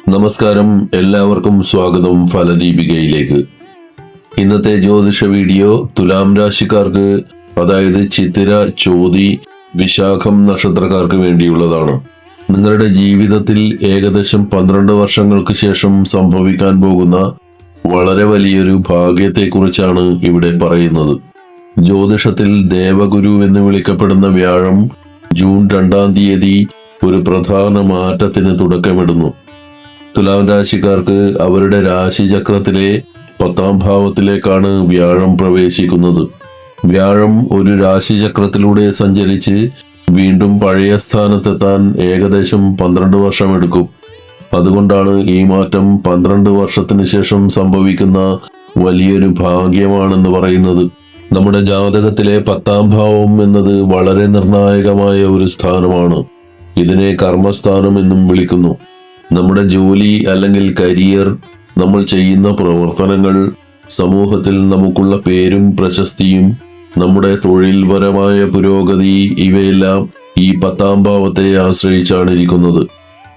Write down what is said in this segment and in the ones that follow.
നമസ്കാരം, എല്ലാവർക്കും സ്വാഗതം ഫലദീപികയിലേക്ക്. ഇന്നത്തെ ജ്യോതിഷ വീഡിയോ തുലാം രാശിക്കാർക്ക്, അതായത് ചിത്തിര, ചോതി, വിശാഖം നക്ഷത്രക്കാർക്ക് വേണ്ടിയുള്ളതാണ്. നിങ്ങളുടെ ജീവിതത്തിൽ ഏകദേശം 12 വർഷങ്ങൾക്ക് ശേഷം സംഭവിക്കാൻ പോകുന്ന വളരെ വലിയൊരു ഭാഗ്യത്തെക്കുറിച്ചാണ് ഇവിടെ പറയുന്നത്. ജ്യോതിഷത്തിൽ ദേവഗുരു എന്ന് വിളിക്കപ്പെടുന്ന വ്യാഴം ജൂൺ 2-ാം തീയതി ഒരു പ്രധാന മാറ്റത്തിന് തുടക്കമിടുന്നു. തുലാം രാശിക്കാർക്ക് അവരുടെ രാശിചക്രത്തിലെ 10-ാം ഭാവത്തിലേക്കാണ് വ്യാഴം പ്രവേശിക്കുന്നത്. വ്യാഴം ഒരു രാശിചക്രത്തിലൂടെ സഞ്ചരിച്ച് വീണ്ടും പഴയ സ്ഥാനത്തെത്താൻ ഏകദേശം 12 വർഷമെടുക്കും. അതുകൊണ്ടാണ് ഈ മാറ്റം 12 വർഷത്തിന് ശേഷം സംഭവിക്കുന്ന വലിയൊരു ഭാഗ്യമാണെന്ന് പറയുന്നത്. നമ്മുടെ ജാതകത്തിലെ 10-ാം ഭാവം എന്നത് വളരെ നിർണായകമായ ഒരു സ്ഥാനമാണ്. ഇതിനെ കർമ്മസ്ഥാനം എന്നും വിളിക്കുന്നു. നമ്മുടെ ജോലി അല്ലെങ്കിൽ കരിയർ, നമ്മൾ ചെയ്യുന്ന പ്രവർത്തനങ്ങൾ, സമൂഹത്തിൽ നമുക്കുള്ള പേരും പ്രശസ്തിയും, നമ്മുടെ തൊഴിൽപരമായ പുരോഗതി, ഇവയെല്ലാം ഈ 10-ാം ഭാവത്തെ ആശ്രയിച്ചാണ് ഇരിക്കുന്നത്.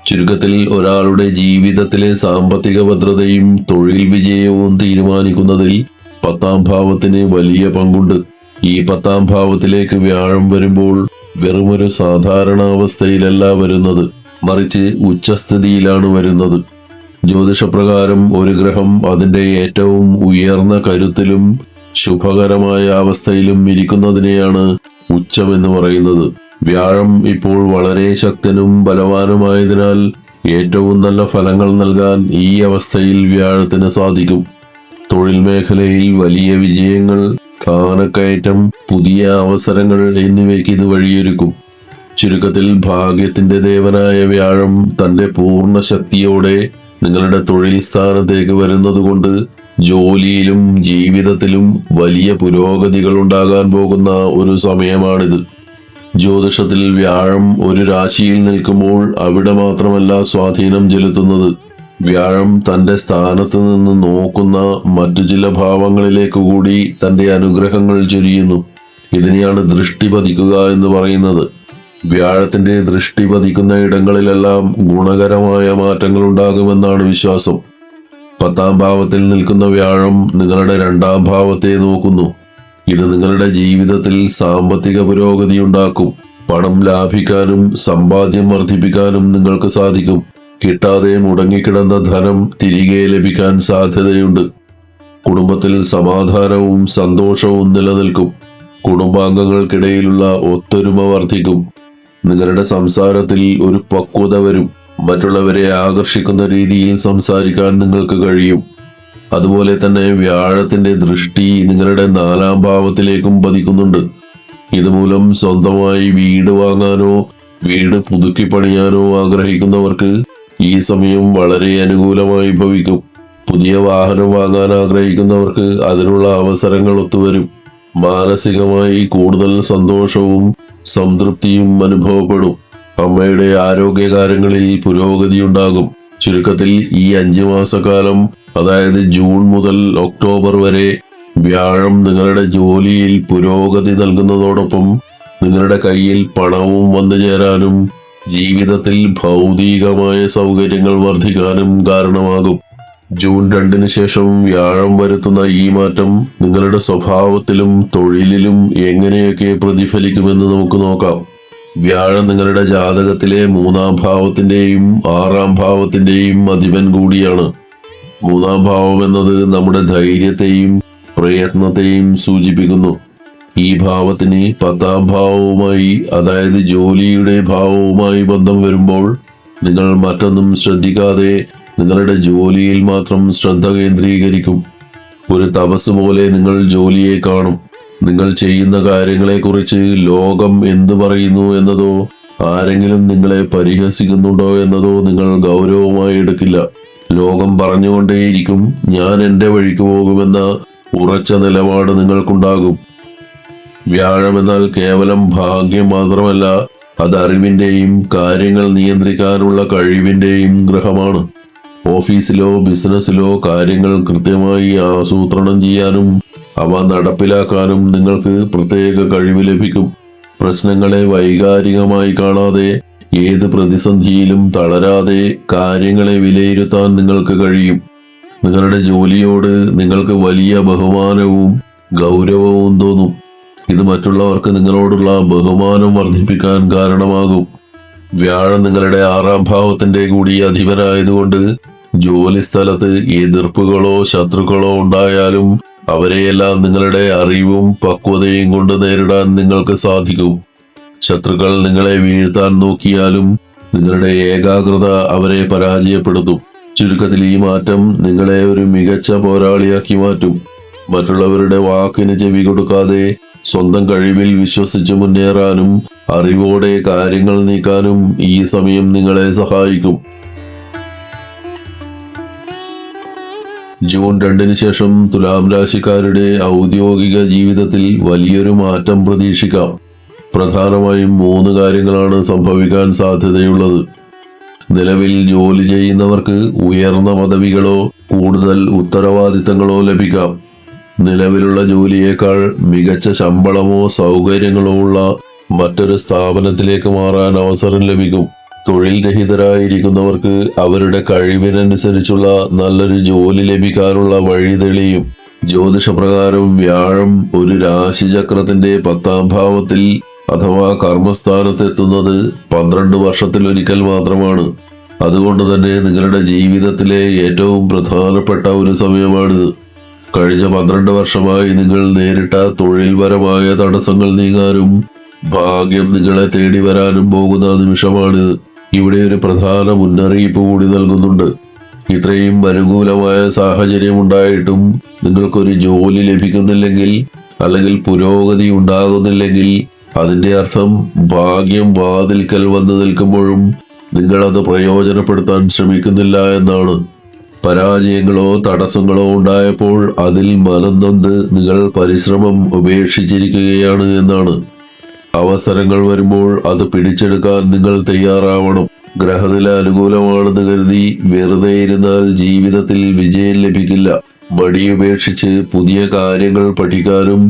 ചുരുക്കത്തിൽ ഒരാളുടെ ജീവിതത്തിലെ സാമ്പത്തിക ഭദ്രതയും തൊഴിൽ വിജയവും തീരുമാനിക്കുന്നതിൽ 10-ാം ഭാവത്തിന് വലിയ പങ്കുണ്ട്. ഈ 10-ാം ഭാവത്തിലേക്ക് വ്യാഴം വരുമ്പോൾ വെറുമൊരു സാധാരണ അവസ്ഥയിലല്ല വരുന്നത്, മറിച്ച് ഉച്ചസ്ഥിതിയിലാണ് വരുന്നത്. ജ്യോതിഷപ്രകാരം ഒരു ഗ്രഹം അതിന്റെ ഏറ്റവും ഉയർന്ന കരുത്തിലും ശുഭകരമായ അവസ്ഥയിലും ഇരിക്കുന്നതിനെയാണ് ഉച്ചമെന്ന് പറയുന്നത്. വ്യാഴം ഇപ്പോൾ വളരെ ശക്തനും ബലവാനുമായതിനാൽ ഏറ്റവും നല്ല ഫലങ്ങൾ നൽകാൻ ഈ അവസ്ഥയിൽ വ്യാഴത്തിന് സാധിക്കും. തൊഴിൽ മേഖലയിൽ വലിയ വിജയങ്ങൾ, സ്ഥാനക്കയറ്റം, പുതിയ അവസരങ്ങൾ എന്നിവയ്ക്ക് ഇത് വഴിയൊരുക്കും. ചുരുക്കത്തിൽ ഭാഗ്യത്തിന്റെ ദേവനായ വ്യാഴം തന്റെ പൂർണ്ണ ശക്തിയോടെ നിങ്ങളുടെ തൊഴിൽ സ്ഥാനത്തേക്ക് വരുന്നതുകൊണ്ട് ജോലിയിലും ജീവിതത്തിലും വലിയ പുരോഗതികൾ ഉണ്ടാകാൻ പോകുന്ന ഒരു സമയമാണിത്. ജ്യോതിഷത്തിൽ വ്യാഴം ഒരു രാശിയിൽ നിൽക്കുമ്പോൾ അവിടെ മാത്രമല്ല സ്വാധീനം ചെലുത്തുന്നത്. വ്യാഴം തന്റെ സ്ഥാനത്ത് നിന്ന് നോക്കുന്ന മറ്റു ചില ഭാവങ്ങളിലേക്ക് കൂടി തന്റെ അനുഗ്രഹങ്ങൾ ചൊരിയുന്നു. ഇതിനെയാണ് ദൃഷ്ടി പതിക്കുക എന്ന് പറയുന്നത്. വ്യാഴത്തിന്റെ ദൃഷ്ടി പതിക്കുന്ന ഇടങ്ങളിലെല്ലാം ഗുണകരമായ മാറ്റങ്ങൾ ഉണ്ടാകുമെന്നാണ് വിശ്വാസം. 10-ാം ഭാവത്തിൽ നിൽക്കുന്ന വ്യാഴം നിങ്ങളുടെ 2-ാം ഭാവത്തെ നോക്കുന്നു. ഇത് നിങ്ങളുടെ ജീവിതത്തിൽ സാമ്പത്തിക പുരോഗതി ഉണ്ടാക്കും. പണം ലാഭിക്കാനും സമ്പാദ്യം വർദ്ധിപ്പിക്കാനും നിങ്ങൾക്ക് സാധിക്കും. കിട്ടാതെ മുടങ്ങിക്കിടന്ന ധനം തിരികെ ലഭിക്കാൻ സാധ്യതയുണ്ട്. കുടുംബത്തിൽ സമാധാനവും സന്തോഷവും നിലനിൽക്കും. കുടുംബാംഗങ്ങൾക്കിടയിലുള്ള ഒത്തൊരുമ വർദ്ധിക്കും. നിങ്ങളുടെ സംസാരത്തിൽ ഒരു പക്വത വരും. മറ്റുള്ളവരെ ആകർഷിക്കുന്ന രീതിയിൽ സംസാരിക്കാൻ നിങ്ങൾക്ക് കഴിയും. അതുപോലെ തന്നെ വ്യാഴത്തിന്റെ ദൃഷ്ടി നിങ്ങളുടെ 4-ാം ഭാവത്തിലേക്കും പതിക്കുന്നുണ്ട്. ഇതുമൂലം സ്വന്തമായി വീട് വാങ്ങാനോ വീട് പുതുക്കി പണിയാനോ ആഗ്രഹിക്കുന്നവർക്ക് ഈ സമയം വളരെ അനുകൂലമായി ഭവിക്കും. പുതിയ വാഹനം വാങ്ങാൻ ആഗ്രഹിക്കുന്നവർക്ക് അതിനുള്ള അവസരങ്ങൾ ഒത്തുവരും. മാനസികമായി കൂടുതൽ സന്തോഷവും സംതൃപ്തിയും അനുഭവപ്പെടും. അമ്മയുടെ ആരോഗ്യകാര്യങ്ങളിൽ പുരോഗതി ഉണ്ടാകും. ചുരുക്കത്തിൽ ഈ 5 മാസക്കാലം, അതായത് ജൂൺ മുതൽ ഒക്ടോബർ വരെ വ്യാഴം നിങ്ങളുടെ ജോലിയിൽ പുരോഗതി നൽകുന്നതോടൊപ്പം നിങ്ങളുടെ കയ്യിൽ പണവും വന്നു ചേരാനും ജീവിതത്തിൽ ഭൗതികമായ സൗകര്യങ്ങൾ വർദ്ധിക്കാനും കാരണമാകും. ജൂൺ 2-ന് ശേഷം വ്യാഴം വരുത്തുന്ന ഈ മാറ്റം നിങ്ങളുടെ സ്വഭാവത്തിലും തൊഴിലിലും എങ്ങനെയൊക്കെ പ്രതിഫലിക്കുമെന്ന് നമുക്ക് നോക്കാം. വ്യാഴം നിങ്ങളുടെ ജാതകത്തിലെ 3-ാം ഭാവത്തിന്റെയും 6-ാം ഭാവത്തിന്റെയും അധിപൻ കൂടിയാണ്. 3-ാം ഭാവം എന്നത് നമ്മുടെ ധൈര്യത്തെയും പ്രയത്നത്തെയും സൂചിപ്പിക്കുന്നു. ഈ ഭാവത്തിന് 10-ാം ഭാവവുമായി, അതായത് ജോലിയുടെ ഭാവവുമായി ബന്ധം വരുമ്പോൾ നിങ്ങൾ മറ്റൊന്നും ശ്രദ്ധിക്കാതെ നിങ്ങളുടെ ജോലിയിൽ മാത്രം ശ്രദ്ധ കേന്ദ്രീകരിക്കും. ഒരു തപസ് പോലെ നിങ്ങൾ ജോലിയെ കാണും. നിങ്ങൾ ചെയ്യുന്ന കാര്യങ്ങളെക്കുറിച്ച് ലോകം എന്തു പറയുന്നു എന്നതോ ആരെങ്കിലും നിങ്ങളെ പരിഹസിക്കുന്നുണ്ടോ എന്നതോ നിങ്ങൾ ഗൗരവമായി എടുക്കില്ല. ലോകം പറഞ്ഞുകൊണ്ടേയിരിക്കും, ഞാൻ എൻ്റെ വഴിക്ക് പോകുമെന്ന ഉറച്ച നിലപാട് നിങ്ങൾക്കുണ്ടാകും. വ്യാഴം എന്നാൽ കേവലം ഭാഗ്യം മാത്രമല്ല, അത് അറിവിന്റെയും കാര്യങ്ങൾ നിയന്ത്രിക്കാനുള്ള കഴിവിന്റെയും ഗ്രഹമാണ്. ഓഫീസിലോ ബിസിനസ്സിലോ കാര്യങ്ങൾ കൃത്യമായി ആസൂത്രണം ചെയ്യാനും അവ നടപ്പിലാക്കാനും നിങ്ങൾക്ക് പ്രത്യേക കഴിവ് ലഭിക്കും. പ്രശ്നങ്ങളെ വൈകാരികമായി കാണാതെ ഏത് പ്രതിസന്ധിയിലും തളരാതെ കാര്യങ്ങളെ വിലയിരുത്താൻ നിങ്ങൾക്ക് കഴിയും. നിങ്ങളുടെ ജോലിയോട് നിങ്ങൾക്ക് വലിയ ബഹുമാനവും ഗൗരവവും തോന്നും. ഇത് മറ്റുള്ളവർക്ക് നിങ്ങളോടുള്ള ബഹുമാനം വർദ്ധിപ്പിക്കാൻ കാരണമാകും. വ്യാഴം നിങ്ങളുടെ 6ാം ഭാവത്തിന്റെ കൂടി അധിപനായതുകൊണ്ട് ജോലി സ്ഥലത്ത് എതിർപ്പുകളോ ശത്രുക്കളോ ഉണ്ടായാലും അവരെയെല്ലാം നിങ്ങളുടെ അറിവും പക്വതയും കൊണ്ട് നേരിടാൻ നിങ്ങൾക്ക് സാധിക്കും. ശത്രുക്കൾ നിങ്ങളെ വീഴ്ത്താൻ നോക്കിയാലും നിങ്ങളുടെ ഏകാഗ്രത അവരെ പരാജയപ്പെടുത്തും. ചുരുക്കത്തിൽ ഈ മാറ്റം നിങ്ങളെ ഒരു മികച്ച പോരാളിയാക്കി മാറ്റും. മറ്റുള്ളവരുടെ വാക്കിന് ചെവി കൊടുക്കാതെ സ്വന്തം കഴിവിൽ വിശ്വസിച്ച് മുന്നേറാനും അറിവോടെ കാര്യങ്ങൾ നീക്കാനും ഈ സമയം നിങ്ങളെ സഹായിക്കും. ജൂൺ 2 ശേഷം തുലാം രാശിക്കാരുടെ ഔദ്യോഗിക ജീവിതത്തിൽ വലിയൊരു മാറ്റം പ്രതീക്ഷിക്കാം. പ്രധാനമായും 3 കാര്യങ്ങളാണ് സംഭവിക്കാൻ സാധ്യതയുള്ളത്. നിലവിൽ ജോലി ചെയ്യുന്നവർക്ക് ഉയർന്ന പദവികളോ കൂടുതൽ ഉത്തരവാദിത്തങ്ങളോ ലഭിക്കാം. നിലവിലുള്ള ജോലിയേക്കാൾ മികച്ച ശമ്പളമോ സൗകര്യങ്ങളോ ഉള്ള മറ്റൊരു സ്ഥാപനത്തിലേക്ക് മാറാൻ അവസരം ലഭിക്കും. തൊഴിൽ രഹിതരായിരിക്കുന്നവർക്ക് അവരുടെ കഴിവിനനുസരിച്ചുള്ള നല്ലൊരു ജോലി ലഭിക്കാനുള്ള വഴി തെളിയും. ജ്യോതിഷപ്രകാരം വ്യാഴം ഒരു രാശിചക്രത്തിന്റെ 10ാം ഭാവത്തിൽ അഥവാ കർമ്മസ്ഥാനത്തെത്തുന്നത് 12 വർഷത്തിലൊരിക്കൽ മാത്രമാണ്. അതുകൊണ്ട് തന്നെ നിങ്ങളുടെ ജീവിതത്തിലെ ഏറ്റവും പ്രധാനപ്പെട്ട ഒരു സമയമാണിത്. കഴിഞ്ഞ 12 വർഷമായി നിങ്ങൾ നേരിട്ട തൊഴിൽപരമായ തടസ്സങ്ങൾ നീങ്ങാനും ഭാഗ്യം നിങ്ങളെ തേടി വരാനും പോകുന്ന നിമിഷമാണിത്. ഇവിടെ ഒരു പ്രധാന മുന്നറിയിപ്പ് കൂടി നൽകുന്നുണ്ട്. ഇത്രയും അനുകൂലമായ സാഹചര്യം ഉണ്ടായിട്ടും നിങ്ങൾക്കൊരു ജോലി ലഭിക്കുന്നില്ലെങ്കിൽ അല്ലെങ്കിൽ പുരോഗതി ഉണ്ടാകുന്നില്ലെങ്കിൽ അതിന്റെ അർത്ഥം ഭാഗ്യം വാതിൽക്കൽ വന്നു നിൽക്കുമ്പോഴും നിങ്ങളത് പ്രയോജനപ്പെടുത്താൻ ശ്രമിക്കുന്നില്ല എന്നാണ്. പരാജയങ്ങളോ തടസ്സങ്ങളോ ഉണ്ടായപ്പോൾ അതിൽ മനം നൊന്ത് നിങ്ങൾ പരിശ്രമം ഉപേക്ഷിച്ചിരിക്കുകയാണ് എന്നാണ്. അവസരങ്ങൾ വരുമ്പോൾ അത് പിടിച്ചെടുക്കാൻ നിങ്ങൾ തയ്യാറാവണം. ഗ്രഹനില അനുകൂലമാണെന്ന് കരുതി വെറുതെ ഇരുന്നാൽ ജീവിതത്തിൽ വിജയം ലഭിക്കില്ല. മടിയുപേക്ഷിച്ച് പുതിയ കാര്യങ്ങൾ പഠിക്കാനും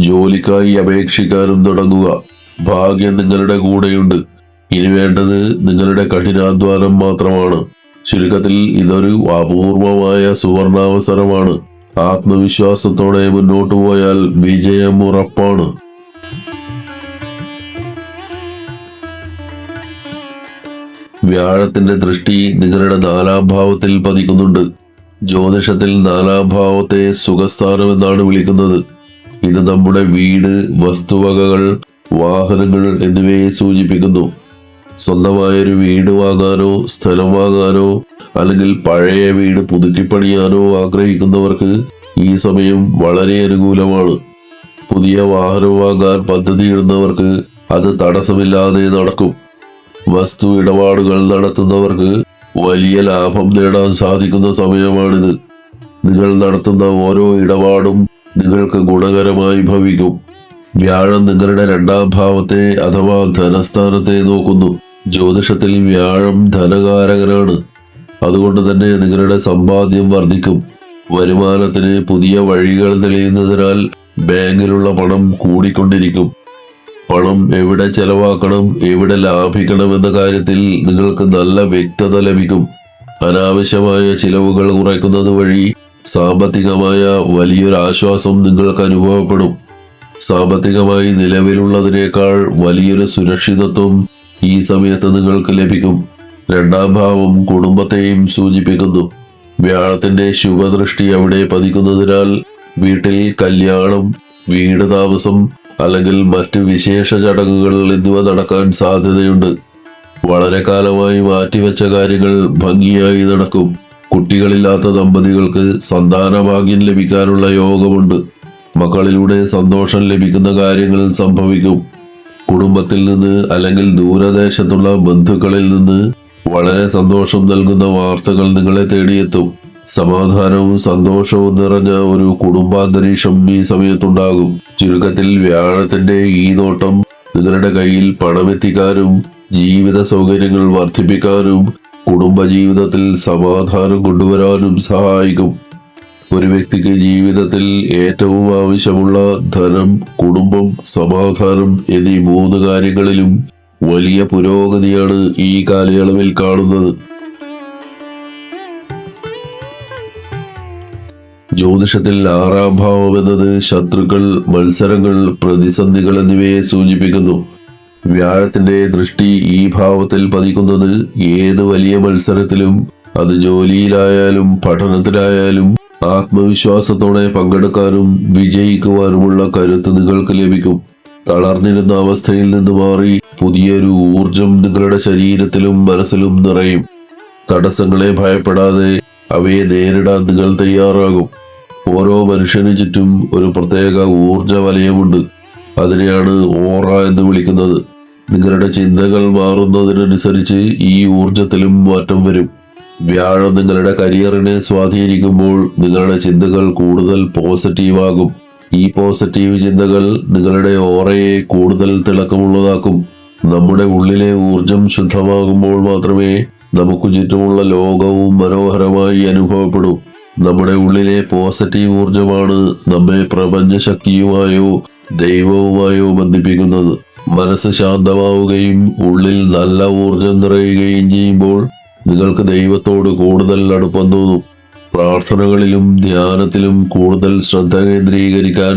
ജോലിക്കായി അപേക്ഷിക്കാനും തുടങ്ങുക. ഭാഗ്യം നിങ്ങളുടെ കൂടെയുണ്ട്. ഇനി വേണ്ടത് നിങ്ങളുടെ കഠിനാധ്വാനം മാത്രമാണ്. ചുരുക്കത്തിൽ ഇതൊരു അപൂർവമായ സുവർണാവസരമാണ്. ആത്മവിശ്വാസത്തോടെ മുന്നോട്ടു പോയാൽ വിജയം ഉറപ്പാണ്. വ്യാഴത്തിന്റെ ദൃഷ്ടി നിങ്ങളുടെ 4ാം ഭാവത്തിൽ പതിക്കുന്നുണ്ട്. ജ്യോതിഷത്തിൽ 4ാം ഭാവത്തെ സുഖസ്ഥാനം എന്നാണ് വിളിക്കുന്നത്. ഇത് നമ്മുടെ വീട്, വസ്തുവകകൾ, വാഹനങ്ങൾ എന്നിവയെ സൂചിപ്പിക്കുന്നു. സ്വന്തമായൊരു വീട് വാങ്ങാനോ സ്ഥലം വാങ്ങാനോ അല്ലെങ്കിൽ പഴയ വീട് പുതുക്കിപ്പണിയാനോ ആഗ്രഹിക്കുന്നവർക്ക് ഈ സമയം വളരെ അനുകൂലമാണ്. പുതിയ വാഹനം വാങ്ങാൻ പദ്ധതിയിടുന്നവർക്ക് അത് തടസ്സമില്ലാതെ നടക്കും. വസ്തു ഇടപാടുകൾ നടത്തുന്നവർക്ക് വലിയ ലാഭം നേടാൻ സാധിക്കുന്ന സമയമാണിത്. നിങ്ങൾ നടത്തുന്ന ഓരോ ഇടപാടും നിങ്ങൾക്ക് ഗുണകരമായി ഭവിക്കും. വ്യാഴം നിങ്ങളുടെ 2ാം ഭാവത്തെ അഥവാ ധനസ്ഥാനത്തെ നോക്കുന്നു. ജ്യോതിഷത്തിൽ വ്യാഴം ധനകാരകനാണ്. അതുകൊണ്ട് തന്നെ നിങ്ങളുടെ സമ്പാദ്യം വർദ്ധിക്കും. വരുമാനത്തിന് പുതിയ വഴികൾ തെളിയുന്നതിനാൽ ബാങ്കിലുള്ള പണം കൂടിക്കൊണ്ടിരിക്കും. പണം എവിടെ ചെലവാക്കണം, എവിടെ ലാഭിക്കണം എന്ന കാര്യത്തിൽ നിങ്ങൾക്ക് നല്ല വ്യക്തത ലഭിക്കും. അനാവശ്യമായ ചിലവുകൾ കുറയ്ക്കുന്നത് വഴി സാമ്പത്തികമായ വലിയൊരു ആശ്വാസം നിങ്ങൾക്ക് അനുഭവപ്പെടും. സാമ്പത്തികമായി നിലവിലുള്ളതിനേക്കാൾ വലിയൊരു സുരക്ഷിതത്വം ഈ സമയത്ത് നിങ്ങൾക്ക് ലഭിക്കും. 2ാം ഭാവം കുടുംബത്തെയും സൂചിപ്പിക്കുന്നു. വ്യാഴത്തിന്റെ ശുഭദൃഷ്ടി അവിടെ പതിക്കുന്നതിനാൽ വീട്ടിൽ കല്യാണം, വീട് താമസം അല്ലെങ്കിൽ മറ്റ് വിശേഷ ചടങ്ങുകൾ എന്നിവ നടക്കാൻ സാധ്യതയുണ്ട്. വളരെ കാലമായി മാറ്റിവെച്ച കാര്യങ്ങൾ ഭംഗിയായി നടക്കും. കുട്ടികളില്ലാത്ത ദമ്പതികൾക്ക് സന്താനഭാഗ്യം ലഭിക്കാനുള്ള യോഗമുണ്ട്. മക്കളിലൂടെ സന്തോഷം ലഭിക്കുന്ന കാര്യങ്ങൾ സംഭവിക്കും. കുടുംബത്തിൽ നിന്ന് അല്ലെങ്കിൽ ദൂരദേശത്തുള്ള ബന്ധുക്കളിൽ നിന്ന് വളരെ സന്തോഷം നൽകുന്ന വാർത്തകൾ നിങ്ങളെ തേടിയെത്തും. സമാധാനവും സന്തോഷവും നിറഞ്ഞ ഒരു കുടുംബാന്തരീക്ഷം ഈ സമയത്തുണ്ടാകും. ചുരുക്കത്തിൽ വ്യാഴത്തിന്റെ ഈ നോട്ടം നിങ്ങളുടെ കയ്യിൽ പണമെത്തിക്കാനും ജീവിത സൗകര്യങ്ങൾ വർദ്ധിപ്പിക്കാനും കുടുംബജീവിതത്തിൽ സമാധാനം കൊണ്ടുവരാനും സഹായിക്കും. ഒരു വ്യക്തിക്ക് ജീവിതത്തിൽ ഏറ്റവും ആവശ്യമുള്ള ധനം, കുടുംബം, സമാധാനം എന്നീ 3 കാര്യങ്ങളിലും വലിയ പുരോഗതിയാണ് ഈ കാലയളവിൽ കാണുന്നത്. ജ്യോതിഷത്തിൽ 6-ാം ഭാവം എന്നത് ശത്രുക്കൾ, മത്സരങ്ങൾ, പ്രതിസന്ധികൾ എന്നിവയെ സൂചിപ്പിക്കുന്നു. വ്യാഴത്തിന്റെ ദൃഷ്ടി ഈ ഭാവത്തിൽ പതിക്കുന്നത് ഏത് വലിയ മത്സരത്തിലും, അത് ജോലിയിലായാലും പഠനത്തിലായാലും, ആത്മവിശ്വാസത്തോടെ പങ്കെടുക്കാനും വിജയിക്കുവാനുമുള്ള കരുത്ത് നിങ്ങൾക്ക് ലഭിക്കും. തളർന്നിരുന്ന അവസ്ഥയിൽ നിന്ന് മാറി പുതിയൊരു ഊർജം നിങ്ങളുടെ ശരീരത്തിലും മനസ്സിലും നിറയും. തടസ്സങ്ങളെ ഭയപ്പെടാതെ അവയെ നേരിടാൻ നിങ്ങൾ തയ്യാറാകും. ഓരോ മനുഷ്യനു ചുറ്റും ഒരു പ്രത്യേക ഊർജ വലയമുണ്ട്. അതിനെയാണ് ഓറ എന്ന് വിളിക്കുന്നത്. നിങ്ങളുടെ ചിന്തകൾ മാറുന്നതിനനുസരിച്ച് ഈ ഊർജത്തിലും മാറ്റം വരും. വ്യാഴം നിങ്ങളുടെ കരിയറിനെ സ്വാധീനിക്കുമ്പോൾ നിങ്ങളുടെ ചിന്തകൾ കൂടുതൽ പോസിറ്റീവാകും. ഈ പോസിറ്റീവ് ചിന്തകൾ നിങ്ങളുടെ ഓറയെ കൂടുതൽ തിളക്കമുള്ളതാക്കും. നമ്മുടെ ഉള്ളിലെ ഊർജം ശുദ്ധമാകുമ്പോൾ മാത്രമേ നമുക്ക് ചുറ്റുമുള്ള ലോകവും മനോഹരമായി അനുഭവപ്പെടൂ. നമ്മുടെ ഉള്ളിലെ പോസിറ്റീവ് ഊർജമാണ് നമ്മെ പ്രപഞ്ചശക്തിയുമായോ ദൈവവുമായോ ബന്ധിപ്പിക്കുന്നത്. മനസ്സ് ശാന്തമാവുകയും ഉള്ളിൽ നല്ല ഊർജം നിറയുകയും ചെയ്യുമ്പോൾ നിങ്ങൾക്ക് ദൈവത്തോട് കൂടുതൽ അടുപ്പം തോന്നും. പ്രാർത്ഥനകളിലും ധ്യാനത്തിലും കൂടുതൽ ശ്രദ്ധ കേന്ദ്രീകരിക്കാൻ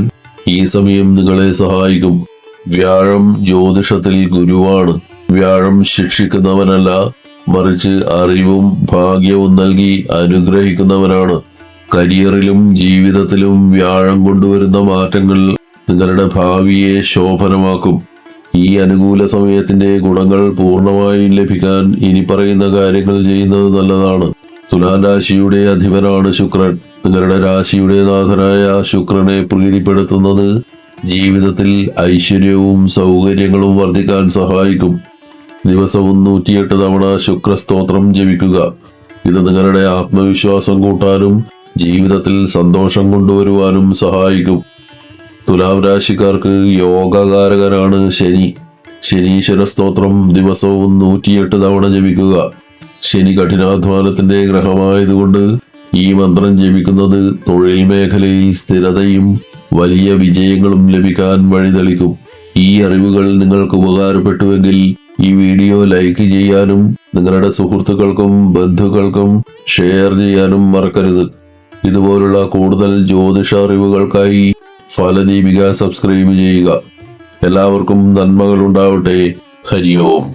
ഈ സമയം നിങ്ങളെ സഹായിക്കും. വ്യാഴം ജ്യോതിഷത്തിൽ ഗുരുവാണ്. വ്യാഴം ശിക്ഷിക്കുന്നവനല്ല, മറിച്ച് അറിവും ഭാഗ്യവും നൽകി അനുഗ്രഹിക്കുന്നവനാണ്. കരിയറിലും ജീവിതത്തിലും വ്യാഴം കൊണ്ടുവരുന്ന മാറ്റങ്ങൾ നിങ്ങളുടെ ഭാവിയെ ശോഭനമാക്കും. ഈ അനുകൂല സമയത്തിന്റെ ഗുണങ്ങൾ പൂർണ്ണമായും ലഭിക്കാൻ ഇനി പറയുന്ന കാര്യങ്ങൾ ചെയ്യുന്നത് നല്ലതാണ്. തുലാം രാശിയുടെ അധിപനാണ് ശുക്രൻ. നിങ്ങളുടെ രാശിയുടെ നാഥനായ ശുക്രനെ പ്രീതിപ്പെടുത്തുന്നത് ജീവിതത്തിൽ ഐശ്വര്യവും സൗകര്യങ്ങളും വർദ്ധിക്കാൻ സഹായിക്കും. ദിവസവും 108 തവണ ശുക്രസ്തോത്രം ജപിക്കുക. ഇത് നിങ്ങളുടെ ആത്മവിശ്വാസം കൂട്ടാനും ജീവിതത്തിൽ സന്തോഷം കൊണ്ടുവരുവാനും സഹായിക്കും. തുലാം രാശിക്കാർക്ക് യോഗകാരകനാണ് ശനി. ശനീശ്വര സ്തോത്രം ദിവസവും 108 തവണ ജപിക്കുക. ശനി കഠിനാധ്വാനത്തിന്റെ ഗ്രഹമായതുകൊണ്ട് ഈ മന്ത്രം ജപിക്കുന്നത് തൊഴിൽ മേഖലയിൽ സ്ഥിരതയും വലിയ വിജയങ്ങളും ലഭിക്കാൻ വഴിതെളിക്കും. ഈ അറിവുകൾ നിങ്ങൾക്ക് ഉപകാരപ്പെട്ടുവെങ്കിൽ ഈ വീഡിയോ ലൈക്ക് ചെയ്യാനും നിങ്ങളുടെ സുഹൃത്തുക്കൾക്കും ബന്ധുക്കൾക്കും ഷെയർ ചെയ്യാനും മറക്കരുത്. ഇതുപോലുള്ള കൂടുതൽ ജ്യോതിഷ അറിവുകൾക്കായി ഫലദീപിക സബ്സ്ക്രൈബ് ചെയ്യുക. എല്ലാവർക്കും നന്മകൾ ഉണ്ടാവട്ടെ. ഹരി ഓം.